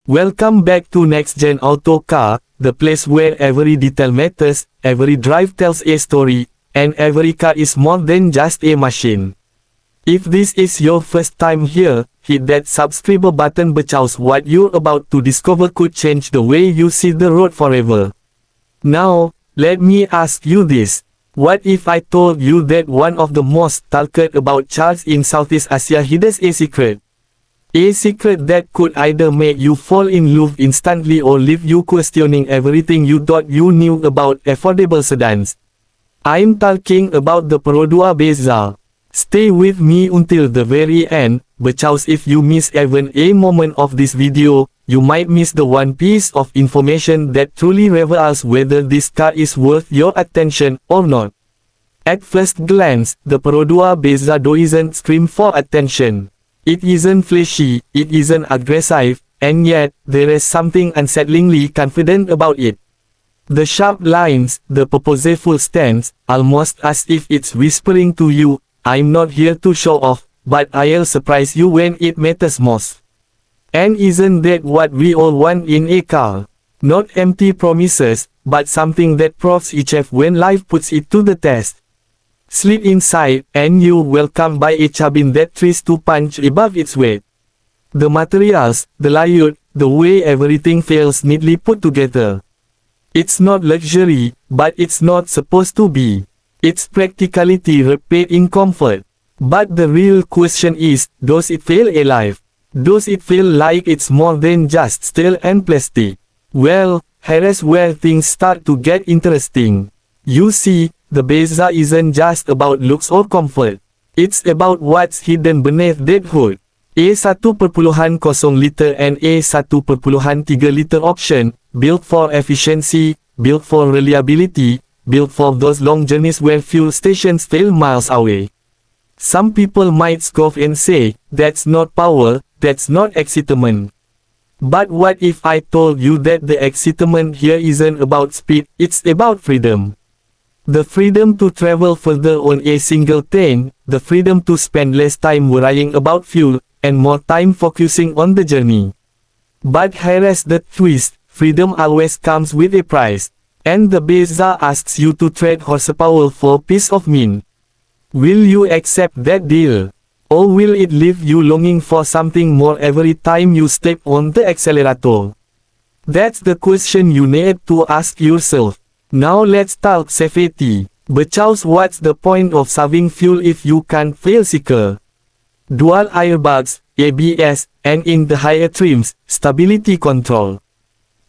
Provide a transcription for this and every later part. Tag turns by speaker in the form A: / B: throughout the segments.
A: Welcome back to Next Gen Auto Car, the place where every detail matters, every drive tells a story, and every car is more than just a machine. If this is your first time here, hit that subscribe button because what you're about to discover could change the way you see the road forever. Now, let me ask you this. What if I told you that one of the most talked about cars in Southeast Asia hides a secret? A secret that could either make you fall in love instantly or leave you questioning everything you thought you knew about affordable sedans. I'm talking about the Perodua Bezza. Stay with me until the very end, because if you miss even a moment of this video, you might miss the one piece of information that truly reveals whether this car is worth your attention or not. At first glance, the Perodua Bezza doesn't scream for attention. It isn't flashy, it isn't aggressive, and yet, there is something unsettlingly confident about it. The sharp lines, the purposeful stance, almost as if it's whispering to you, I'm not here to show off, but I'll surprise you when it matters most. And isn't that what we all want in a car? Not empty promises, but something that proves itself when life puts it to the test. Slip inside, and you're welcomed by a cabin that tries to punch above its weight. The materials, the layout, the way everything feels neatly put together. It's not luxury, but it's not supposed to be. It's practicality wrapped in comfort. But the real question is, does it feel alive? Does it feel like it's more than just steel and plastic? Well, here's where things start to get interesting. You see, the Bezza isn't just about looks or comfort. It's about what's hidden beneath that hood. A 1.0 liter and a 1.3 liter option, built for efficiency, built for reliability, built for those long journeys where fuel stations fail miles away. Some people might scoff and say, that's not power, that's not excitement. But what if I told you that the excitement here isn't about speed, it's about freedom? The freedom to travel further on a single train, the freedom to spend less time worrying about fuel, and more time focusing on the journey. But here's the twist, freedom always comes with a price. And the Bezza asks you to trade horsepower for peace of mind. Will you accept that deal? Or will it leave you longing for something more every time you step on the accelerator? That's the question you need to ask yourself. Now let's talk safety. Because what's the point of saving fuel if you can't feel secure? Dual airbags, ABS, and in the higher trims, stability control.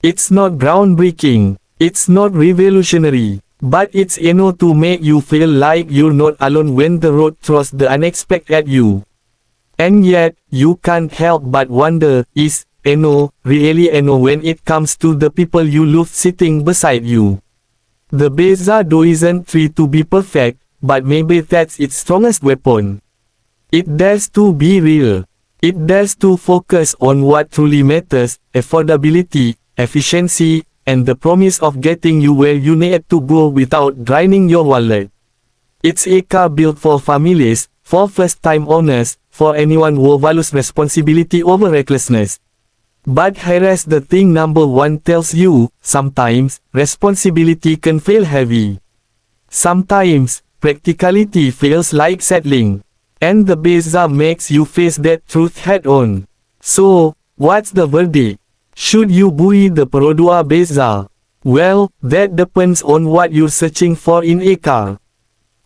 A: It's not groundbreaking. It's not revolutionary. But it's enough to make you feel like you're not alone when the road throws the unexpected at you. And yet, you can't help but wonder, is enough really enough when it comes to the people you love sitting beside you? The Bezza doesn't try to be perfect, but maybe that's its strongest weapon. It dares to be real. It dares to focus on what truly matters, affordability, efficiency, and the promise of getting you where you need to go without draining your wallet. It's a car built for families, for first-time owners, for anyone who values responsibility over recklessness. But here's the thing number one tells you, sometimes, responsibility can feel heavy. Sometimes, practicality feels like settling. And the Bezza makes you face that truth head-on. So, what's the verdict? Should you buy the Perodua Bezza? Well, that depends on what you're searching for in a car.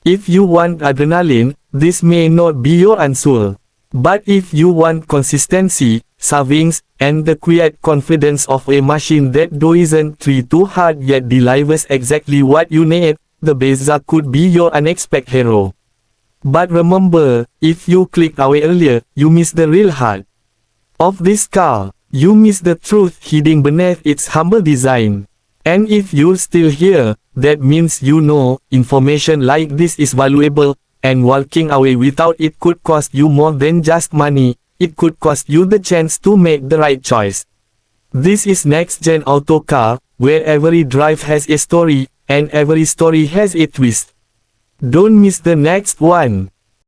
A: If you want adrenaline, this may not be your answer. But if you want consistency, savings, and the quiet confidence of a machine that doesn't try too hard yet delivers exactly what you need, the Bezza could be your unexpected hero. But remember, if you clicked away earlier, you missed the real heart of this car. You miss the truth hidden beneath its humble design. And if you're still here, that means you know, information like this is valuable, and walking away without it could cost you more than just money, it could cost you the chance to make the right choice. This is Next Gen Auto Car, where every drive has a story, and every story has a twist. Don't miss the next one.